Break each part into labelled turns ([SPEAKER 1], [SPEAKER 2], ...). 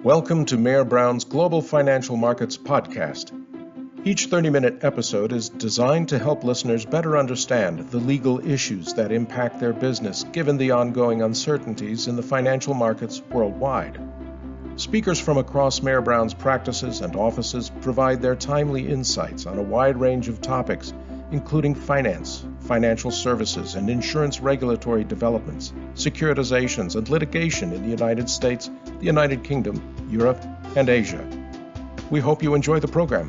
[SPEAKER 1] Welcome to Mayor Brown's Global Financial Markets Podcast. Each 30-minute episode is designed to help listeners better understand the legal issues that impact their business given the ongoing uncertainties in the financial markets worldwide. Speakers from across Mayor Brown's practices and offices provide their timely insights on a wide range of topics, including finance, financial services, and insurance regulatory developments, securitizations, and litigation in the United States, the United Kingdom, Europe, and Asia. We hope you enjoy the program.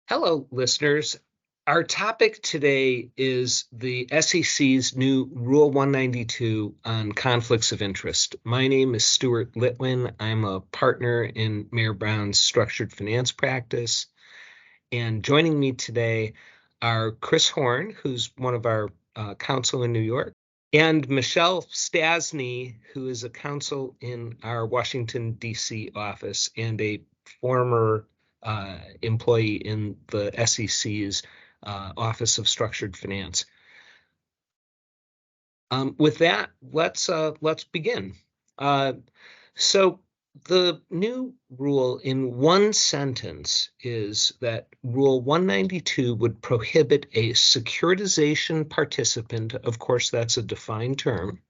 [SPEAKER 2] Hello, listeners. Our topic today is the SEC's new Rule 192 on conflicts of interest. My name is Stuart Litwin. I'm a partner in Mayor Brown's structured finance practice. And joining me today are Chris Horn, who's one of our counsel in New York, and Michelle Stasny, who is a counsel in our Washington, D.C. office and a former employee in the SEC's Office of Structured Finance. With that, let's begin. So the new rule in one sentence is that Rule 192 would prohibit a securitization participant, of course that's a defined term,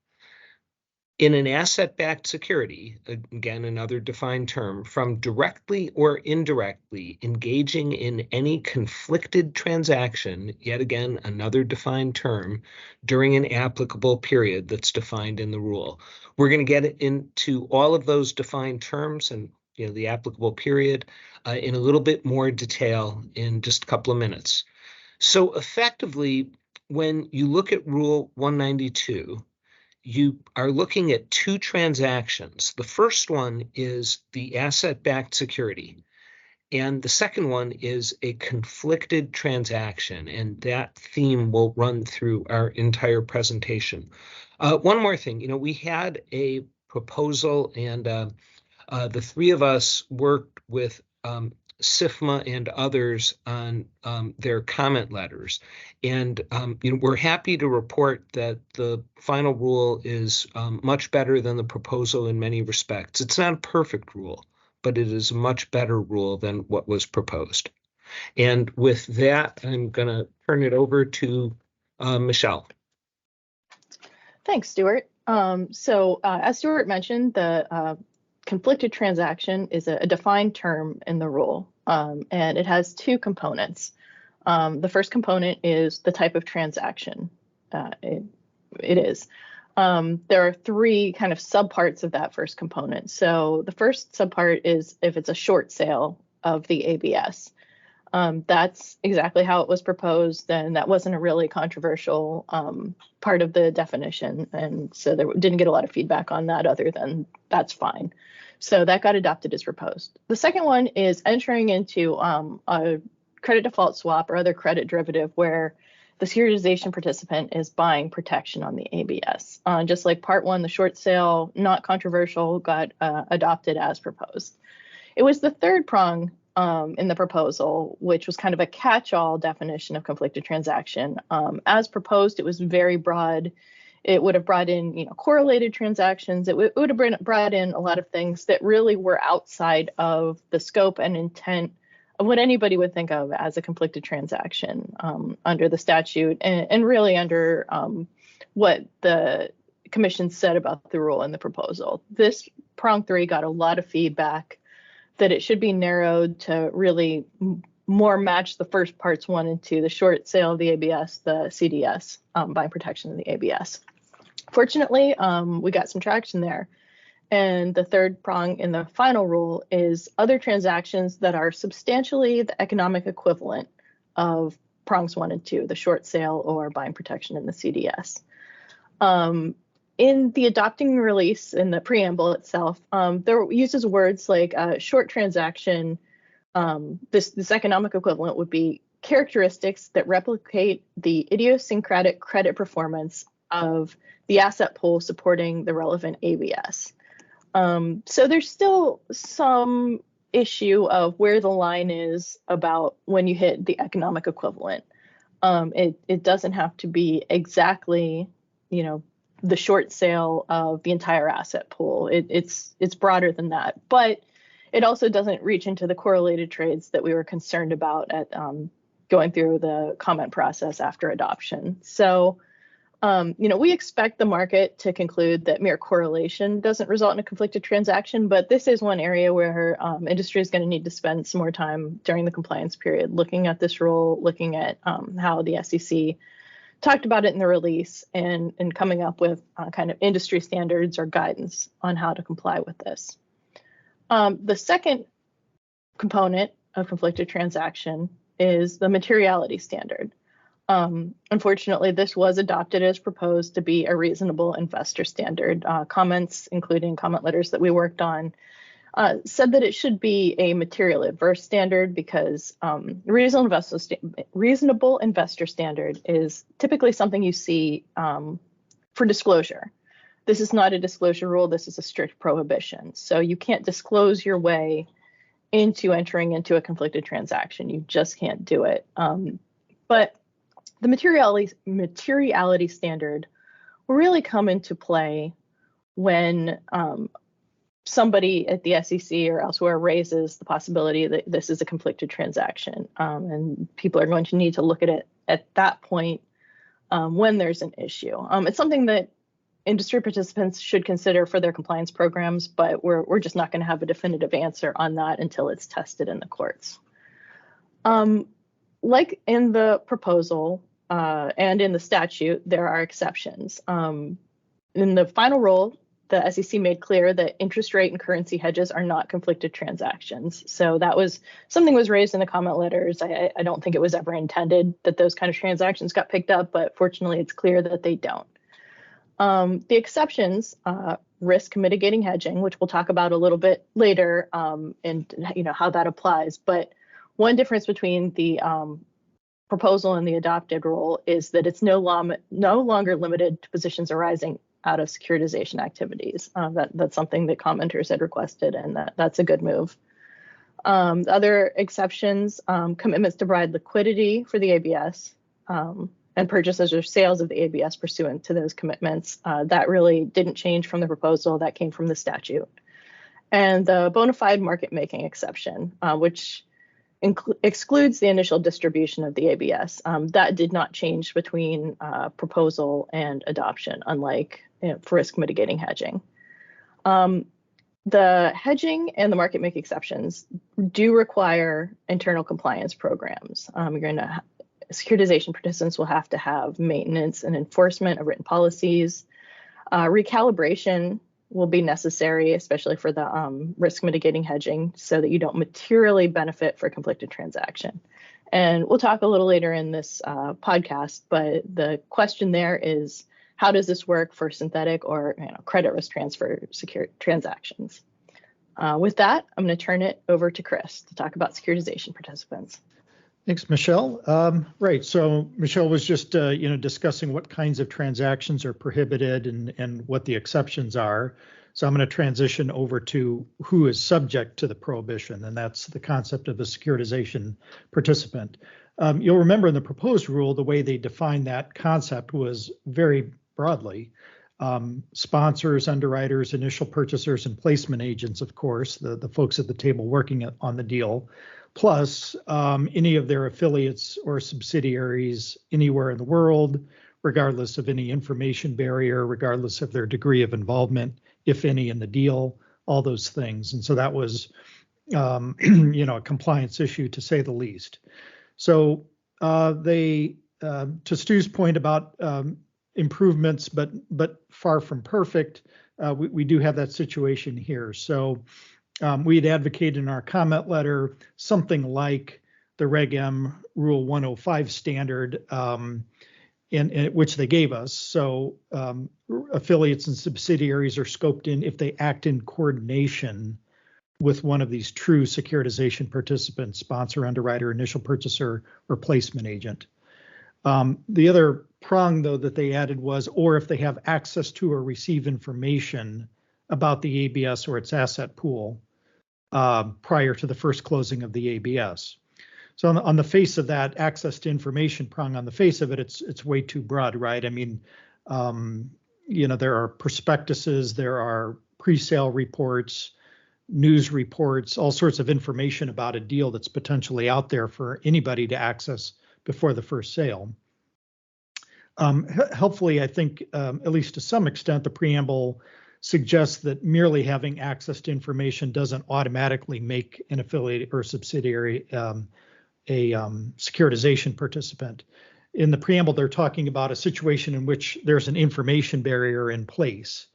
[SPEAKER 2] in an asset-backed security, again another defined term, from directly or indirectly engaging in any conflicted transaction, yet again another defined term, during an applicable period that's defined in the rule. We're going to get into all of those defined terms and the applicable period in a little bit more detail in just a couple of minutes. So effectively, when you look at Rule 192, you are looking at two transactions. The first one is the asset-backed security, and the second one is a conflicted transaction, and that theme will run through our entire presentation. One more thing, we had a proposal, and the three of us worked with SIFMA and others on their comment letters. And we're happy to report that the final rule is much better than the proposal in many respects. It's not a perfect rule, but it is a much better rule than what was proposed. And with that, I'm going to turn it over to Michelle.
[SPEAKER 3] Thanks, Stuart. So as Stuart mentioned, the conflicted transaction is a defined term in the rule, and it has two components. The first component is the type of transaction it is. There are three kind of subparts of that first component. So the first subpart is if it's a short sale of the ABS. That's exactly how it was proposed, and that wasn't a really controversial part of the definition. And so there didn't get a lot of feedback on that other than that's fine. So that got adopted as proposed. The second one is entering into a credit default swap or other credit derivative where the securitization participant is buying protection on the ABS. Just like part one, the short sale, not controversial, got adopted as proposed. It was the third prong in the proposal, which was kind of a catch-all definition of conflicted transaction. As proposed, it was very broad. It would have brought in, correlated transactions. It would have brought in a lot of things that really were outside of the scope and intent of what anybody would think of as a conflicted transaction under the statute and really under what the commission said about the rule in the proposal. This prong 3 got a lot of feedback that it should be narrowed to really more match the first parts 1 and 2, the short sale of the ABS, the CDS, buying protection of the ABS. Fortunately, we got some traction there. And the third prong in the final rule is other transactions that are substantially the economic equivalent of prongs 1 and 2, the short sale or buying protection in the CDS. In the adopting release, in the preamble itself, there uses words like short transaction. This economic equivalent would be characteristics that replicate the idiosyncratic credit performance of the asset pool supporting the relevant ABS. So there's still some issue of where the line is about when you hit the economic equivalent. It doesn't have to be exactly, the short sale of the entire asset pool. It's broader than that, but it also doesn't reach into the correlated trades that we were concerned about at going through the comment process after adoption. So, we expect the market to conclude that mere correlation doesn't result in a conflicted transaction, but this is one area where industry is going to need to spend some more time during the compliance period looking at this rule, looking at how the SEC talked about it in the release, and coming up with kind of industry standards or guidance on how to comply with this. The second component of conflicted transaction is the materiality standard. Unfortunately, this was adopted as proposed to be a reasonable investor standard. Comments, including comment letters that we worked on, said that it should be a materially adverse standard because reasonable investor standard is typically something you see for disclosure. This is not a disclosure rule. This is a strict prohibition. So you can't disclose your way into entering into a conflicted transaction. You just can't do it. But the materiality standard will really come into play when somebody at the SEC or elsewhere raises the possibility that this is a conflicted transaction. And people are going to need to look at it at that point when there's an issue. It's something that industry participants should consider for their compliance programs, but we're just not going to have a definitive answer on that until it's tested in the courts. Like in the proposal and in the statute, there are exceptions. In the final rule, the SEC made clear that interest rate and currency hedges are not conflicted transactions. So that was something was raised in the comment letters. I don't think it was ever intended that those kind of transactions got picked up, but fortunately, it's clear that they don't. The exceptions, risk mitigating hedging, which we'll talk about a little bit later, and how that applies. But one difference between the proposal and the adopted rule is that it's no longer limited to positions arising out of securitization activities. That's something that commenters had requested, and that's a good move. Other exceptions, commitments to provide liquidity for the ABS, and purchases or sales of the ABS pursuant to those commitments. That really didn't change from the proposal. That came from the statute. And the bona fide market making exception, which excludes the initial distribution of the ABS. That did not change between proposal and adoption, unlike for risk mitigating hedging. The hedging and the market making exceptions do require internal compliance programs. Securitization participants will have to have maintenance and enforcement of written policies. Recalibration will be necessary, especially for the risk mitigating hedging, so that you don't materially benefit for conflicted transaction. And we'll talk a little later in this podcast, but the question there is, how does this work for synthetic or credit risk transfer secure transactions? With that, I'm going to turn it over to Chris to talk about securitization participants.
[SPEAKER 4] Thanks, Michelle. Right. So Michelle was just, discussing what kinds of transactions are prohibited and what the exceptions are. So I'm going to transition over to who is subject to the prohibition, and that's the concept of a securitization participant. You'll remember in the proposed rule, the way they defined that concept was very broadly. Sponsors, underwriters, initial purchasers, and placement agents, of course, the folks at the table working on the deal, plus any of their affiliates or subsidiaries anywhere in the world, regardless of any information barrier, regardless of their degree of involvement, if any, in the deal, all those things. And so that was, a compliance issue, to say the least. So to Stu's point about improvements, but far from perfect, we do have that situation here. So we had advocated in our comment letter something like the Reg M Rule 105 standard, in which they gave us. So affiliates and subsidiaries are scoped in if they act in coordination with one of these true securitization participants, sponsor, underwriter, initial purchaser, or placement agent. The other prong, though, that they added was, or if they have access to or receive information about the ABS or its asset pool prior to the first closing of the ABS. So on the face of that, access to information prong, on the face of it, it's way too broad, right? I mean, there are prospectuses, there are pre-sale reports, news reports, all sorts of information about a deal that's potentially out there for anybody to access before the first sale. Helpfully, I think, at least to some extent, the preamble suggests that merely having access to information doesn't automatically make an affiliate or subsidiary a securitization participant. In the preamble, they're talking about a situation in which there's an information barrier in place,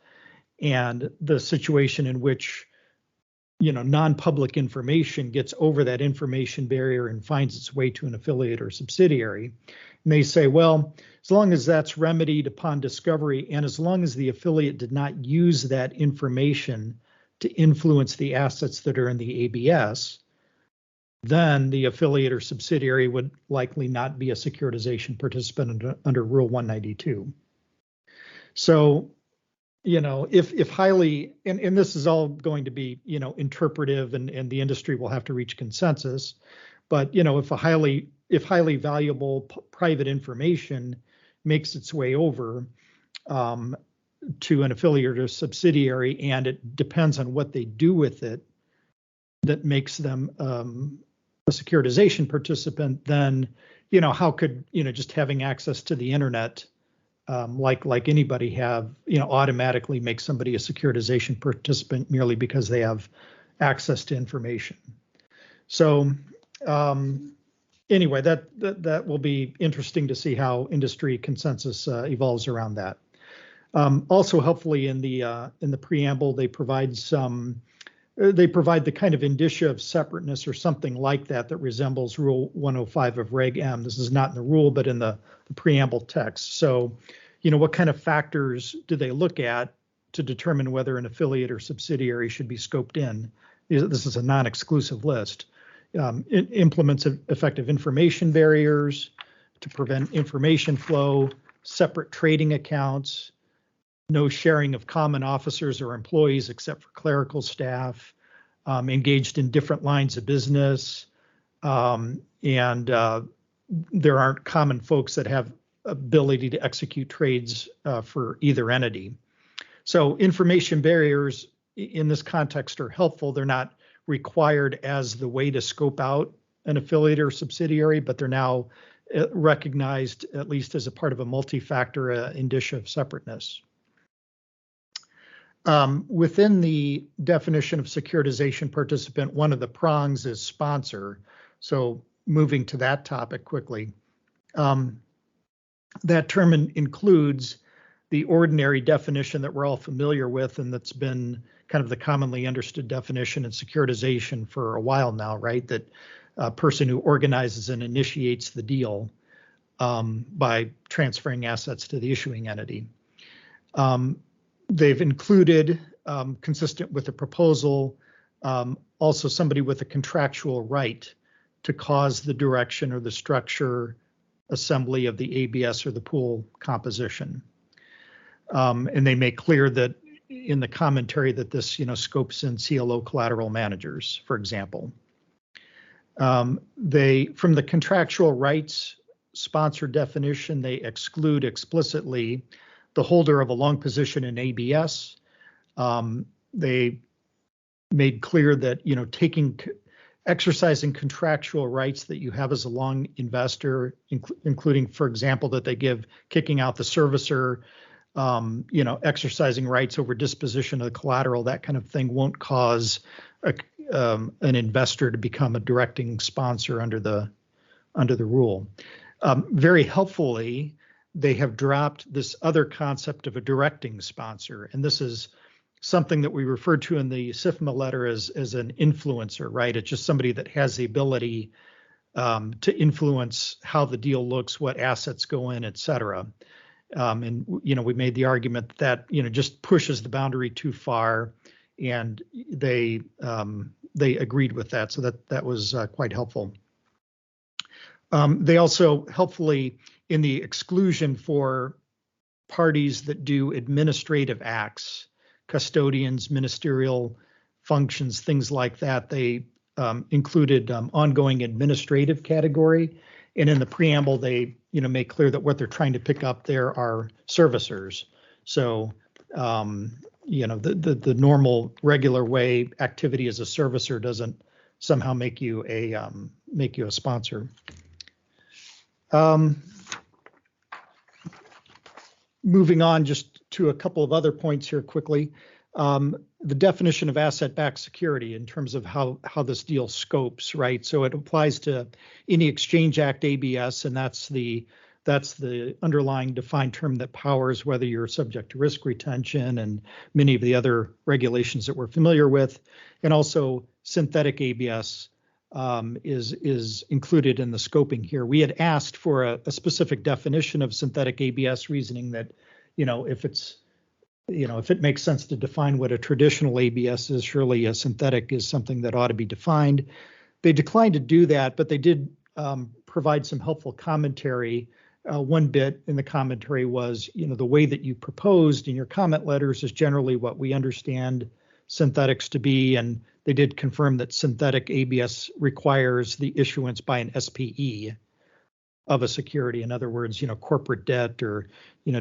[SPEAKER 4] and the situation in which non-public information gets over that information barrier and finds its way to an affiliate or subsidiary. And they say, well, as long as that's remedied upon discovery, and as long as the affiliate did not use that information to influence the assets that are in the ABS, then the affiliate or subsidiary would likely not be a securitization participant under Rule 192. So, if highly, and this is all going to be, interpretive, and the industry will have to reach consensus, but, if highly valuable private information makes its way over to an affiliate or subsidiary, and it depends on what they do with it that makes them a securitization participant, then, how could, just having access to the internet, like anybody have, automatically make somebody a securitization participant merely because they have access to information. So anyway, that will be interesting to see how industry consensus evolves around that. Also, helpfully in the preamble, they provide the kind of indicia of separateness or something like that resembles Rule 105 of Reg M. This is not in the rule, but in the preamble text. So, what kind of factors do they look at to determine whether an affiliate or subsidiary should be scoped in? This is a non-exclusive list. It implements effective information barriers to prevent information flow, separate trading accounts, no sharing of common officers or employees except for clerical staff, engaged in different lines of business, and there aren't common folks that have ability to execute trades for either entity. So information barriers in this context are helpful. They're not required as the way to scope out an affiliate or subsidiary, but they're now recognized at least as a part of a multi-factor indicia of separateness. Within the definition of securitization participant, one of the prongs is sponsor. So moving to that topic quickly, that term includes the ordinary definition that we're all familiar with, and that's been kind of the commonly understood definition in securitization for a while now, right? That a person who organizes and initiates the deal by transferring assets to the issuing entity. They've included, consistent with the proposal, also somebody with a contractual right to cause the direction or the structure, assembly of the ABS or the pool composition. And they make clear that in the commentary that this, scopes in CLO collateral managers, for example. From the contractual rights sponsor definition, they exclude explicitly the holder of a long position in ABS. They made clear that, exercising contractual rights that you have as a long investor, including, for example, that they give kicking out the servicer, exercising rights over disposition of the collateral, that kind of thing won't cause an investor to become a directing sponsor under the rule. Very helpfully, they have dropped this other concept of a directing sponsor, and this is something that we referred to in the SIFMA letter as an influencer, right? It's just somebody that has the ability to influence how the deal looks, what assets go in, et cetera. And we made the argument that just pushes the boundary too far, and they agreed with that, so that was quite helpful. They also helpfully, in the exclusion for parties that do administrative acts, custodians, ministerial functions, things like that, they included ongoing administrative category. And in the preamble, they make clear that what they're trying to pick up there are servicers, So, the normal regular way activity as a servicer doesn't somehow make you a sponsor. Moving on just to a couple of other points here quickly. The definition of asset-backed security in terms of how this deal scopes, right? So it applies to any Exchange Act ABS, and that's the underlying defined term that powers whether you're subject to risk retention and many of the other regulations that we're familiar with. And also synthetic ABS is included in the scoping here. We had asked for a specific definition of synthetic ABS, reasoning that, if it makes sense to define what a traditional ABS is, surely a synthetic is something that ought to be defined. They declined to do that, but they did provide some helpful commentary. One bit in the commentary was, the way that you proposed in your comment letters is generally what we understand synthetics to be, and they did confirm that synthetic ABS requires the issuance by an SPE of a security. In other words, corporate debt or,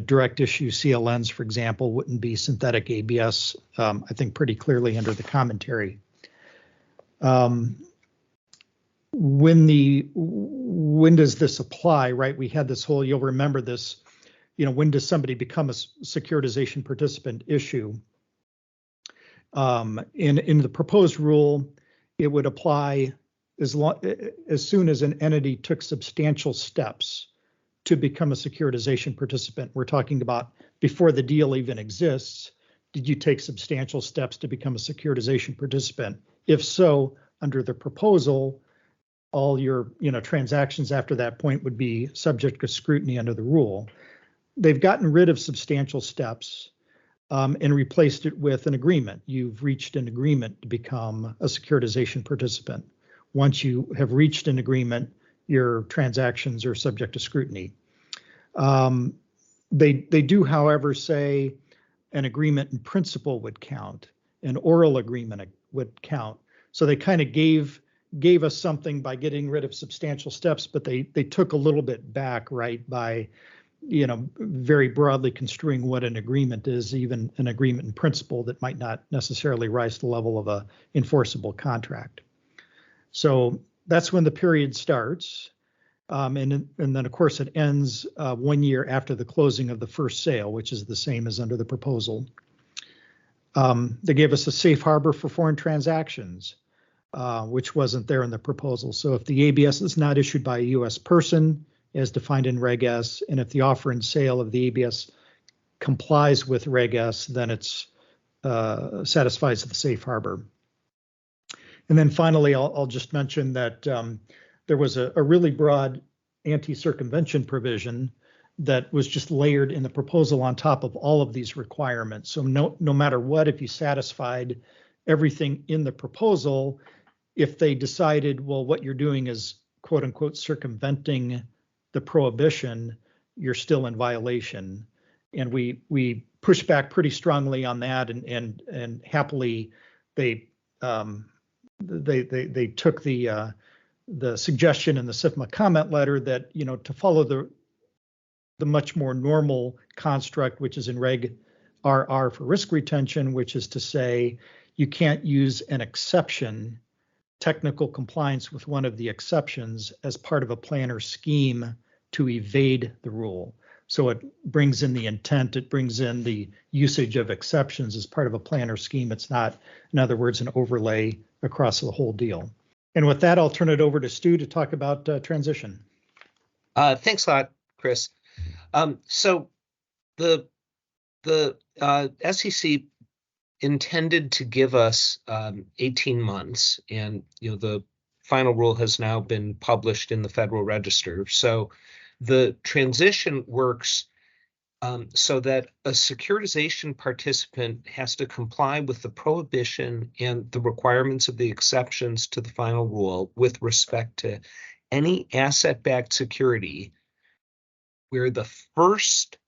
[SPEAKER 4] direct issue CLNs, for example, wouldn't be synthetic ABS, I think pretty clearly under the commentary. When does this apply, right? We had this whole, you'll remember this, when does somebody become a securitization participant issue? In the proposed rule, it would apply as soon as an entity took substantial steps to become a securitization participant. We're talking about before the deal even exists. Did you take substantial steps to become a securitization participant? If so, under the proposal, all your transactions after that point would be subject to scrutiny under the rule. They've gotten rid of substantial steps and replaced it with an agreement. You've reached an agreement to become a securitization participant. Once you have reached an agreement, your transactions are subject to scrutiny. They do, however, say an agreement in principle would count, an oral agreement would count. So they kind of gave us something by getting rid of substantial steps, but they took a little bit back, right, by very broadly construing what an agreement is, even an agreement in principle that might not necessarily rise to the level of a enforceable contract. So that's when the period starts. And then, of course, it ends 1 year after the closing of the first sale, which is the same as under the proposal. They gave us a safe harbor for foreign transactions, which wasn't there in the proposal. So if the ABS is not issued by a U.S. person, as defined in Reg S, and if the offer and sale of the ABS complies with Reg S, then it's satisfies the safe harbor. And then finally, I'll just mention that there was a really broad anti-circumvention provision that was just layered in the proposal on top of all of these requirements. So no matter what, if you satisfied everything in the proposal, if they decided, well, what you're doing is quote unquote circumventing the prohibition, you're still in violation. And we pushed back pretty strongly on that, and happily they took the suggestion in the SIFMA comment letter that, to follow the much more normal construct, which is in Reg RR for risk retention, which is to say you can't use an exception, technical compliance with one of the exceptions, as part of a plan or scheme to evade the rule. So it brings in the intent, it brings in the usage of exceptions as part of a plan or scheme. It's not, in other words, an overlay across the whole deal. And with that, I'll turn it over to Stu to talk about transition.
[SPEAKER 2] Thanks a lot, Chris. So the SEC intended to give us 18 months, and the final rule has now been published in the Federal Register. So the transition works so that a securitization participant has to comply with the prohibition and the requirements of the exceptions to the final rule with respect to any asset-backed security where the first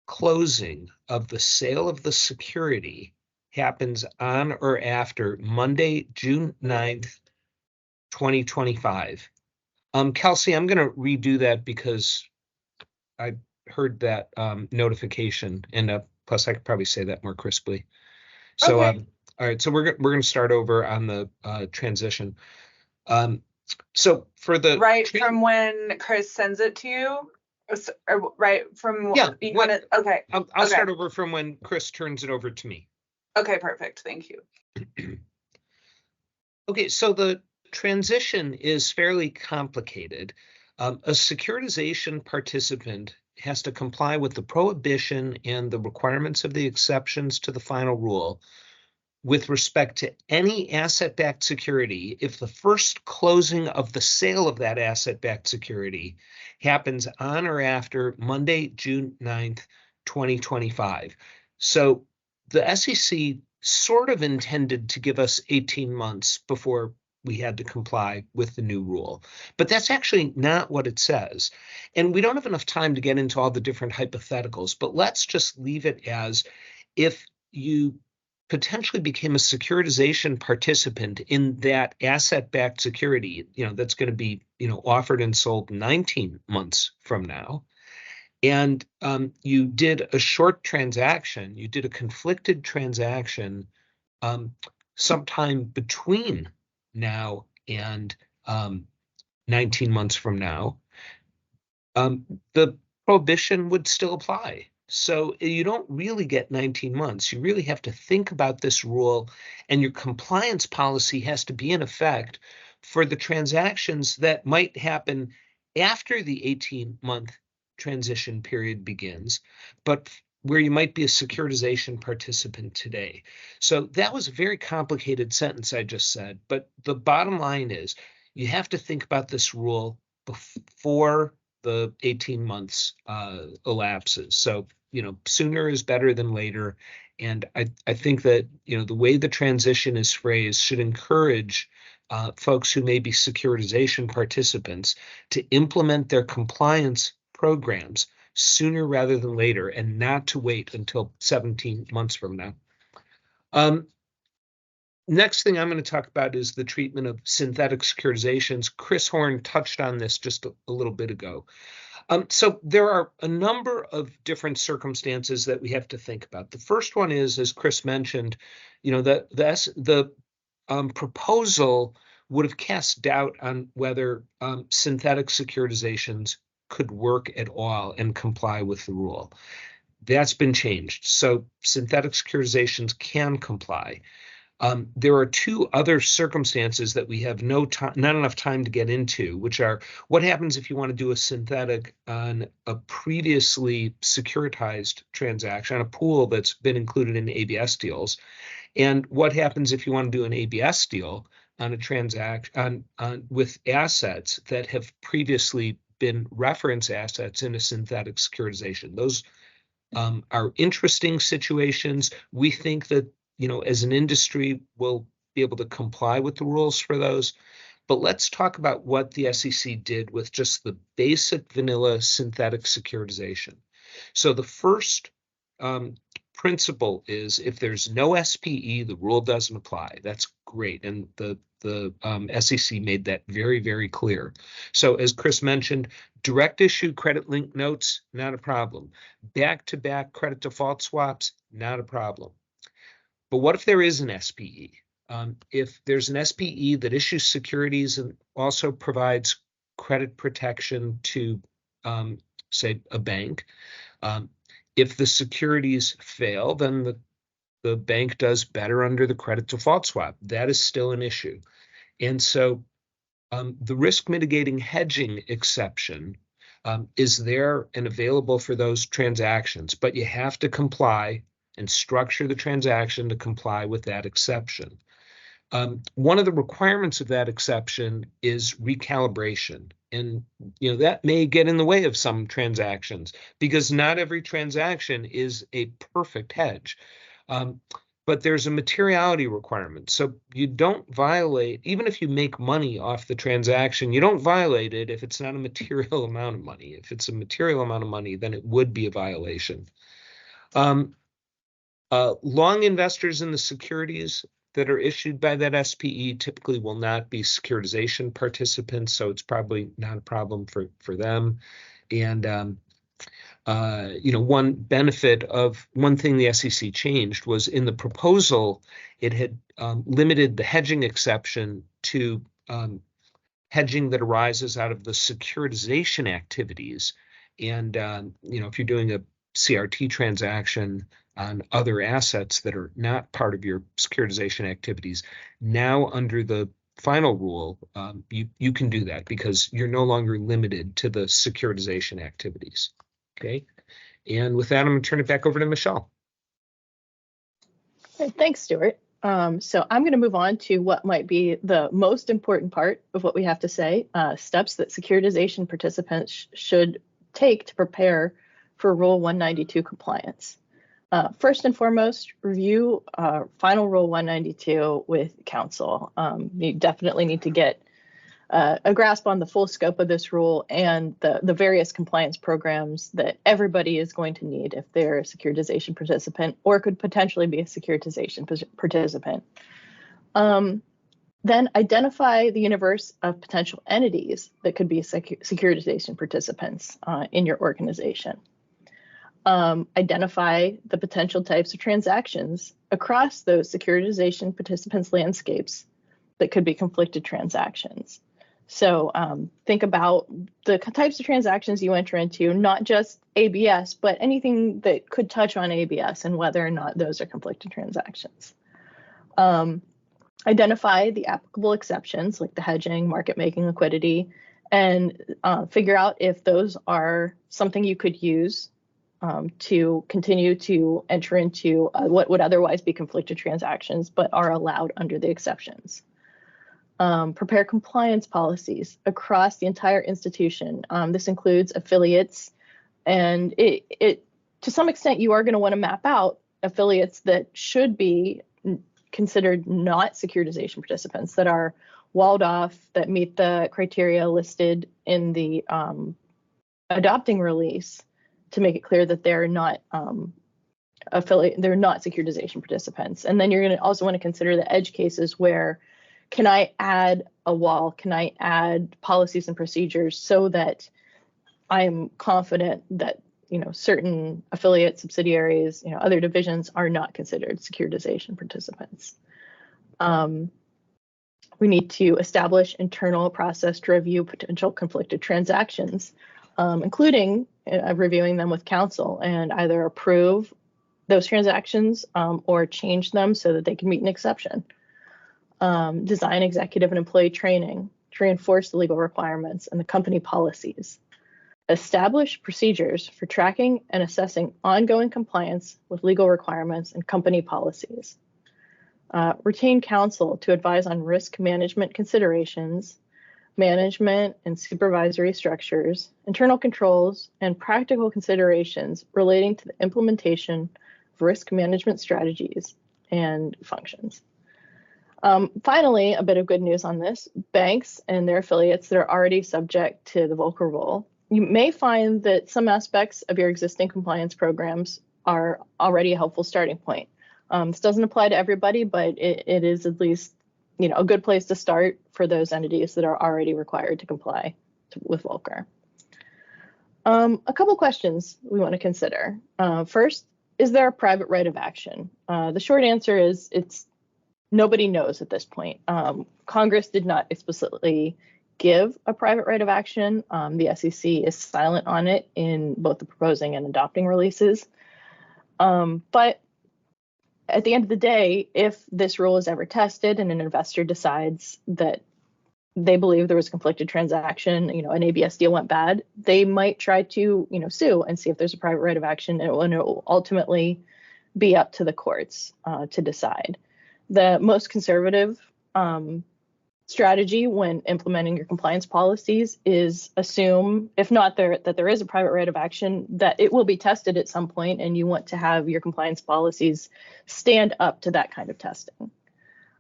[SPEAKER 2] closing of the sale of the security happens on or after Monday, June 9th, 2025. Kelsey, I'm going to redo that because I heard that notification, and Plus, I could probably say that more crisply. So,
[SPEAKER 5] Okay.
[SPEAKER 2] all right. So we're going to start over on the transition. So for the
[SPEAKER 5] from when Chris sends it to you, or right from
[SPEAKER 2] yeah,
[SPEAKER 5] you want to. Okay.
[SPEAKER 2] I'll start over from when Chris turns it over to me.
[SPEAKER 5] Okay, perfect. Thank you.
[SPEAKER 2] Okay, so the transition is fairly complicated. A securitization participant has to comply with the prohibition and the requirements of the exceptions to the final rule with respect to any asset-backed security if the first closing of the sale of that asset-backed security happens on or after Monday, June 9th, 2025. So the SEC sort of intended to give us 18 months before we had to comply with the new rule. But that's actually not what it says. And we don't have enough time to get into all the different hypotheticals, but let's just leave it as if you potentially became a securitization participant in that asset-backed security, that's going to be, offered and sold 19 months from now. And you did a short transaction, you did a conflicted transaction sometime between now and 19 months from now, the prohibition would still apply. So you don't really get 19 months. You really have to think about this rule, and your compliance policy has to be in effect for the transactions that might happen after the 18-month transition period begins, but where you might be a securitization participant today. So that was a very complicated sentence I just said, but the bottom line is you have to think about this rule before the 18 months elapses. So, sooner is better than later. And I think that, the way the transition is phrased should encourage folks who may be securitization participants to implement their compliance programs sooner rather than later, and not to wait until 17 months from now. Next thing I'm going to talk about is the treatment of synthetic securitizations. Chris Horn touched on this just a little bit ago. So there are a number of different circumstances that we have to think about. The first one is, as Chris mentioned, the proposal would have cast doubt on whether synthetic securitizations could work at all and comply with the rule. That's been changed. So synthetic securitizations can comply. There are two other circumstances that we have not enough time to get into, which are what happens if you want to do a synthetic on a previously securitized transaction, on a pool that's been included in ABS deals, and what happens if you want to do an ABS deal on a transaction with assets that have previously been reference assets in a synthetic securitization. Those are interesting situations. We think that, as an industry, we'll be able to comply with the rules for those. But let's talk about what the SEC did with just the basic vanilla synthetic securitization. So the first principle is if there's no SPE, the rule doesn't apply. That's great. And the SEC made that very, very clear. So as Chris mentioned, direct issue credit linked notes, not a problem. Back-to-back credit default swaps, not a problem. But what if there is an SPE? If there's an SPE that issues securities and also provides credit protection to, say, a bank, if the securities fail, then the bank does better under the credit default swap. That is still an issue. And so the risk mitigating hedging exception is there and available for those transactions, but you have to comply and structure the transaction to comply with that exception. One of the requirements of that exception is recalibration. And that may get in the way of some transactions because not every transaction is a perfect hedge. But there's a materiality requirement. So you don't violate, even if you make money off the transaction, you don't violate it if it's not a material amount of money. If it's a material amount of money, then it would be a violation. Long investors in the securities that are issued by that SPE typically will not be securitization participants, so it's probably not a problem for them. And one benefit of one thing the SEC changed was in the proposal, it had limited the hedging exception to hedging that arises out of the securitization activities. And, if you're doing a CRT transaction on other assets that are not part of your securitization activities, now under the final rule, you can do that because you're no longer limited to the securitization activities. Okay. And with that, I'm going to turn it back over to Michelle.
[SPEAKER 3] Okay, thanks, Stuart. So I'm going to move on to what might be the most important part of what we have to say, steps that securitization participants should take to prepare for Rule 192 compliance. First and foremost, review final Rule 192 with counsel. You definitely need to get a grasp on the full scope of this rule and the various compliance programs that everybody is going to need if they're a securitization participant or could potentially be a securitization participant. Then identify the universe of potential entities that could be securitization participants in your organization. Identify the potential types of transactions across those securitization participants' landscapes that could be conflicted transactions. So think about the types of transactions you enter into, not just ABS, but anything that could touch on ABS and whether or not those are conflicted transactions. Identify the applicable exceptions like the hedging, market making, liquidity, and figure out if those are something you could use to continue to enter into what would otherwise be conflicted transactions, but are allowed under the exceptions. Prepare compliance policies across the entire institution. This includes affiliates, and it to some extent you are going to want to map out affiliates that should be considered not securitization participants, that are walled off, that meet the criteria listed in the adopting release, to make it clear that they're not they're not securitization participants. And then you're going to also want to consider the edge cases where, can I add a wall? Can I add policies and procedures so that I'm confident that certain affiliate subsidiaries, other divisions are not considered securitization participants? We need to establish internal process to review potential conflicted transactions, including reviewing them with counsel and either approve those transactions or change them so that they can meet an exception. Design executive and employee training to reinforce the legal requirements and the company policies. Establish procedures for tracking and assessing ongoing compliance with legal requirements and company policies. Retain counsel to advise on risk management considerations, management and supervisory structures, internal controls, and practical considerations relating to the implementation of risk management strategies and functions. Finally, a bit of good news on this: banks and their affiliates that are already subject to the Volcker rule, you may find that some aspects of your existing compliance programs are already a helpful starting point. This doesn't apply to everybody, but it is at least a good place to start for those entities that are already required to comply with Volcker. A couple questions we want to consider. First, is there a private right of action? The short answer is nobody knows at this point. Congress did not explicitly give a private right of action. The SEC is silent on it in both the proposing and adopting releases. But at the end of the day, if this rule is ever tested and an investor decides that they believe there was a conflicted transaction, an ABS deal went bad, they might try to, sue and see if there's a private right of action, and it will ultimately be up to the courts to decide. The most conservative strategy when implementing your compliance policies is assume, if not that there is a private right of action, that it will be tested at some point, and you want to have your compliance policies stand up to that kind of testing.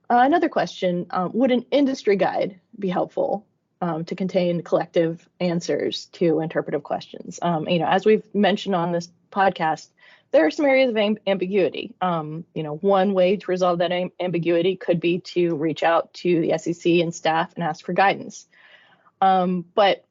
[SPEAKER 3] Another question, would an industry guide be helpful to contain collective answers to interpretive questions? As we've mentioned on this podcast, there are some areas of ambiguity. One way to resolve that ambiguity could be to reach out to the SEC and staff and ask for guidance. But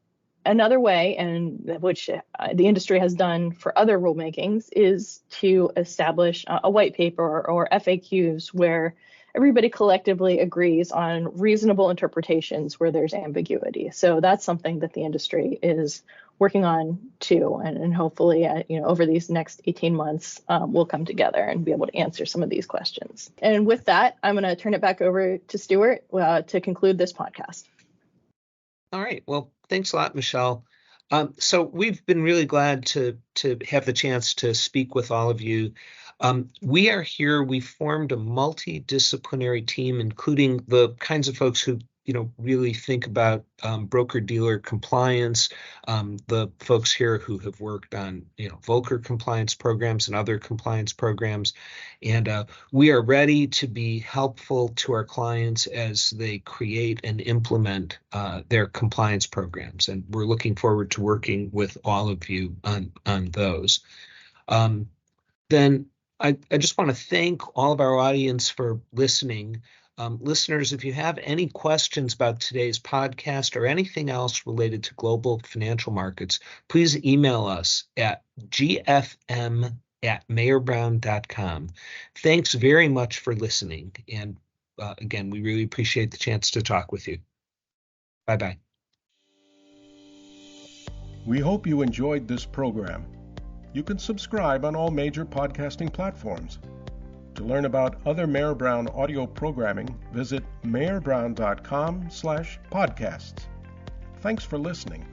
[SPEAKER 3] Another way, and which the industry has done for other rulemakings, is to establish a white paper or FAQs where everybody collectively agrees on reasonable interpretations where there's ambiguity. So that's something that the industry is working on too, and hopefully, over these next 18 months, we'll come together and be able to answer some of these questions. And with that, I'm going to turn it back over to Stuart to conclude this podcast.
[SPEAKER 2] All right. Well, thanks a lot, Michelle. So we've been really glad to have the chance to speak with all of you. We are here. We formed a multidisciplinary team, including the kinds of folks who really think about broker-dealer compliance, the folks here who have worked on Volcker compliance programs and other compliance programs, and we are ready to be helpful to our clients as they create and implement their compliance programs, and we're looking forward to working with all of you on those. Then I just want to thank all of our audience for listening. Listeners, if you have any questions about today's podcast or anything else related to global financial markets, please email us at gfm@mayerbrown.com. Thanks very much for listening. And again, we really appreciate the chance to talk with you. Bye-bye.
[SPEAKER 1] We hope you enjoyed this program. You can subscribe on all major podcasting platforms. To learn about other Mayer Brown audio programming, visit mayerbrown.com/podcasts. Thanks for listening.